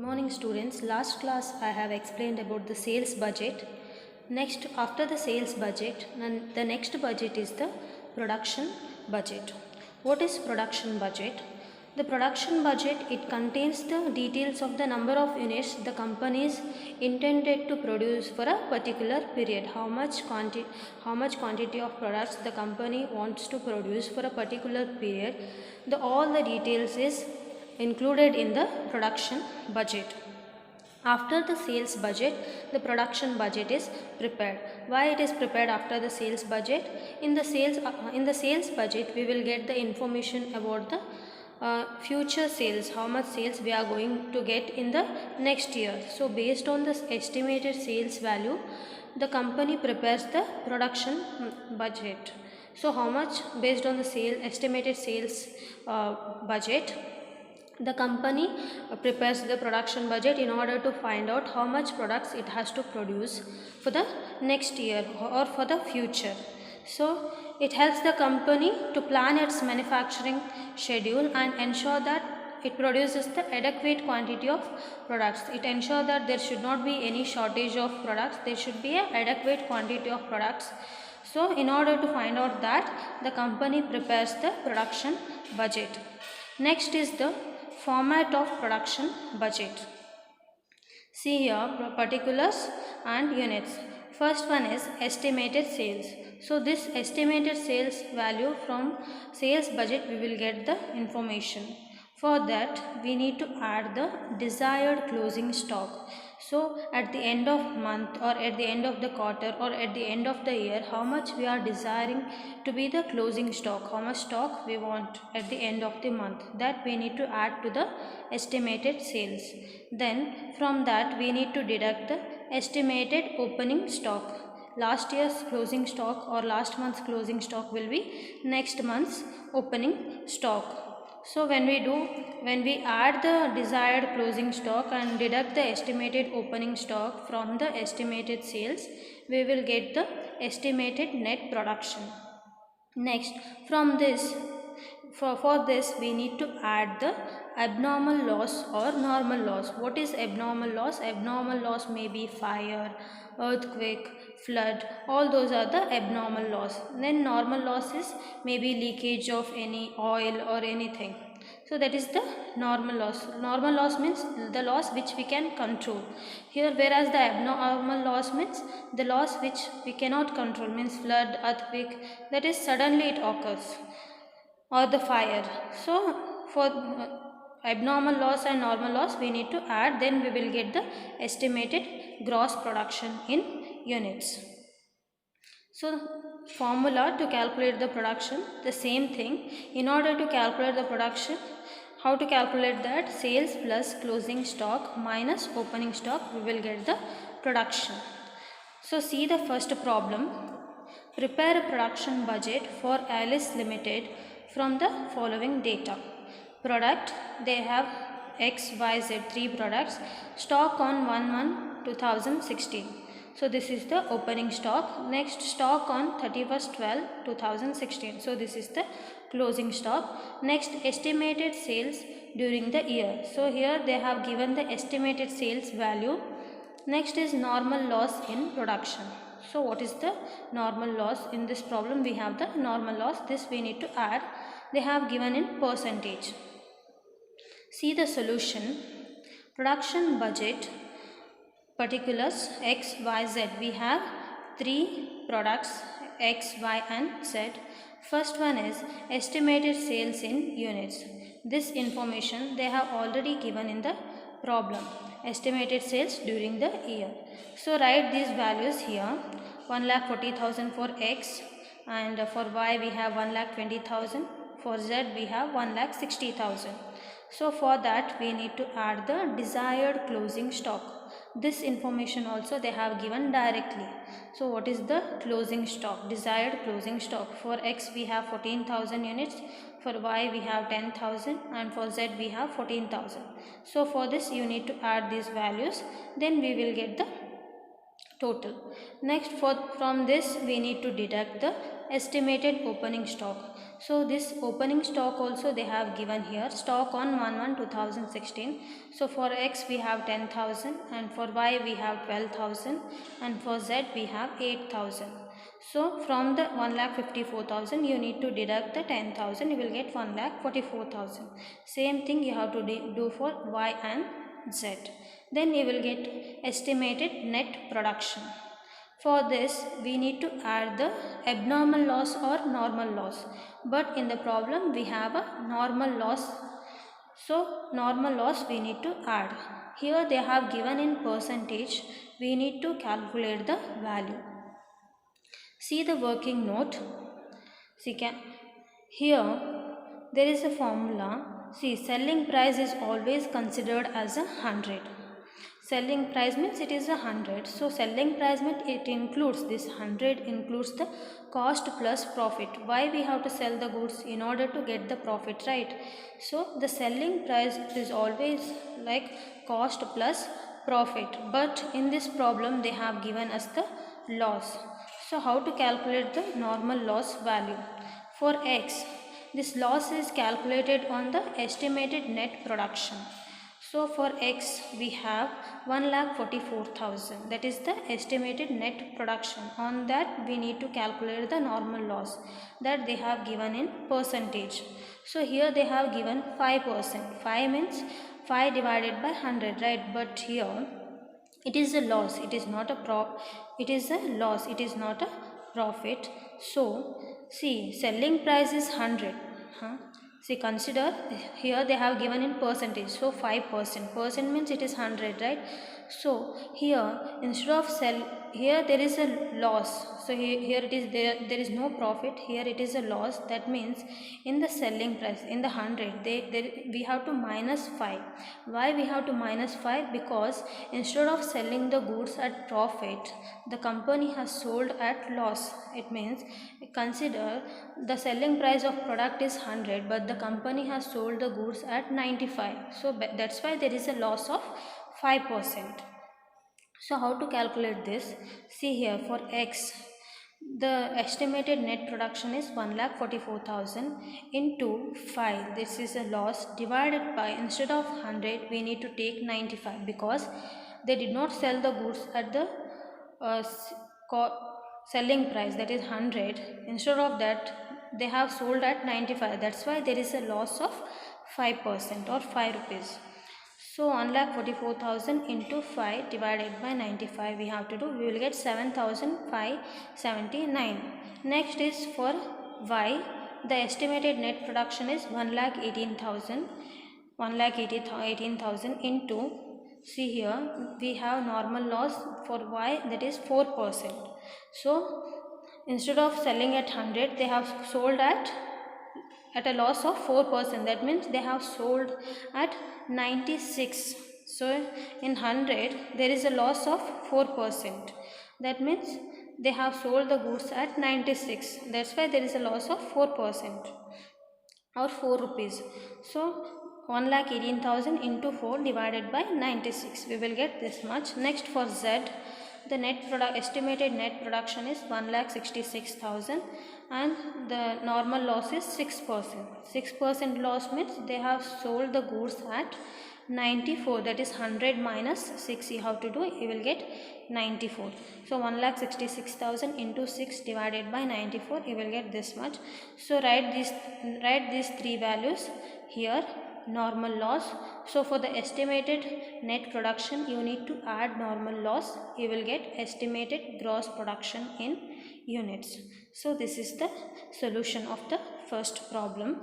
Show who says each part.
Speaker 1: morning students. Last class I have explained about the sales budget. Next, after the sales budget, the next budget is the production budget. What is production budget? The production budget, it contains the details of the number of units the company is intended to produce for a particular period. How much quantity of products the company wants to produce for a particular period. All the details is included in the production budget. After the sales budget, the production budget is prepared. Why it is prepared after the sales budget? In the sales budget, we will get the information about the future sales, how much sales we are going to get in the next year. So based on this estimated sales value, the company prepares the production budget. So how much, based on the estimated sales budget, the company prepares the production budget in order to find out how much products it has to produce for the next year or for the future. So it helps the company to plan its manufacturing schedule and ensure that it produces the adequate quantity of products. It ensures that there should not be any shortage of products. There should be an adequate quantity of products. So in order to find out that, the company prepares the production budget. Next is the format of production budget. See here, particulars and units. First one is estimated sales. So this estimated sales value, from sales budget we will get the information. For that we need to add the desired closing stock. So at the end of month or at the end of the quarter or at the end of the year, how much we are desiring to be the closing stock, how much stock we want at the end of the month, that we need to add to the estimated sales. Then from that we need to deduct the estimated opening stock. Last year's closing stock or last month's closing stock will be next month's opening stock. So when we add the desired closing stock and deduct the estimated opening stock from the estimated sales, we will get the estimated net production. Next, from this, for this we need to add the abnormal loss or normal loss. What is abnormal loss? Abnormal loss may be fire, earthquake, flood, all those are the abnormal loss. Then normal loss is maybe leakage of any oil or anything. So that is the normal loss. Normal loss means the loss which we can control. Here, whereas the abnormal loss means the loss which we cannot control, means flood, earthquake, that is suddenly it occurs, or the fire. So for abnormal loss and normal loss we need to add, then we will get the estimated gross production in units. So formula to calculate the production, the same thing. In order to calculate the production, how to calculate that? Sales plus closing stock minus opening stock, we will get the production. So see the first problem. Prepare a production budget for Alice Limited from the following data. Product, they have XYZ 3 products. Stock on 1/1/2016. So this is the opening stock. Next, stock on 31/12/2016. So this is the closing stock. Next, estimated sales during the year. So here they have given the estimated sales value. Next is normal loss in production. So what is the normal loss? In this problem we have the normal loss. This we need to add. They have given in percentage. See the solution. Production budget, particulars X, Y, Z. We have 3 products X, Y and Z. First one is estimated sales in units. This information they have already given in the problem. Estimated sales during the year. So write these values here. 1,40,000 for X, and for Y we have 1,20,000. For Z we have 1,60,000. So for that we need to add the desired closing stock. This information also they have given directly. So what is the closing stock? Desired closing stock. For X we have 14,000 units, for Y we have 10,000, and for Z we have 14,000. So for this you need to add these values, then we will get the total. Next, from this we need to deduct the estimated opening stock. So this opening stock also they have given here, stock on 1/1/2016. So for X we have 10,000 and for Y we have 12,000 and for Z we have 8,000. So from the 1,54,000 you need to deduct the 10,000, you will get 1,44,000. Same thing you have to do for Y and Z. Then you will get estimated net production. For this we need to add the abnormal loss or normal loss, but in the problem we have a normal loss, so normal loss we need to add. Here they have given in percentage, we need to calculate the value. See the working note. See, here there is a formula. See, selling price is always considered as 100. Selling price means it is 100. So selling price means it includes this 100 includes the cost plus profit. Why we have to sell the goods? In order to get the profit, right? So the selling price is always like cost plus profit. But in this problem they have given us the loss. So how to calculate the normal loss value? For X, this loss is calculated on the estimated net production. So for X we have 1,44,000, that is the estimated net production. On that we need to calculate the normal loss that they have given in percentage. So here they have given 5%. 5 means 5 divided by 100, right? But here it is a loss, it is not a it is a loss, it is not a profit. So see, selling price is 100. See, consider here they have given in percentage, so 5%. Percent means it is 100, right? So here instead of here there is a loss. So here it is there is no profit. Here it is a loss. That means in the selling price in the 100 we have to minus 5. Why we have to minus 5? Because instead of selling the goods at profit, the company has sold at loss. It means consider the selling price of product is 100 but the company has sold the goods at 95. So that's why there is a loss of 5%. So how to calculate this? See here for X, the estimated net production is 1,44,000 into 5. This is a loss divided by, instead of 100 we need to take 95 because they did not sell the goods at the selling price, that is 100. Instead of that they have sold at 95. That's why there is a loss of 5% or 5 rupees. So 1,44,000 into 5 divided by 95 we have to do. We will get 7,579. Next is for Y. The estimated net production is 1,18,000. 1,18,000 into, see here we have normal loss for Y, that is 4%. So instead of selling at 100 they have sold at a loss of 4%. That means they have sold at 96. So in 100 there is a loss of 4%. That means they have sold the goods at 96. That's why there is a loss of 4% or 4 rupees. So 1,18,000 into 4 divided by 96. We will get this much. Next for Z, the estimated net production is 1,66,000 and the normal loss is 6%. 6% loss means they have sold the goods at 94. That is 100 minus 6 you have to do. You will get 94. So 1,66,000 into 6 divided by 94. You will get this much. So write these three values here. Normal loss. So for the estimated net production you need to add normal loss. You will get estimated gross production in units. So this is the solution of the first problem.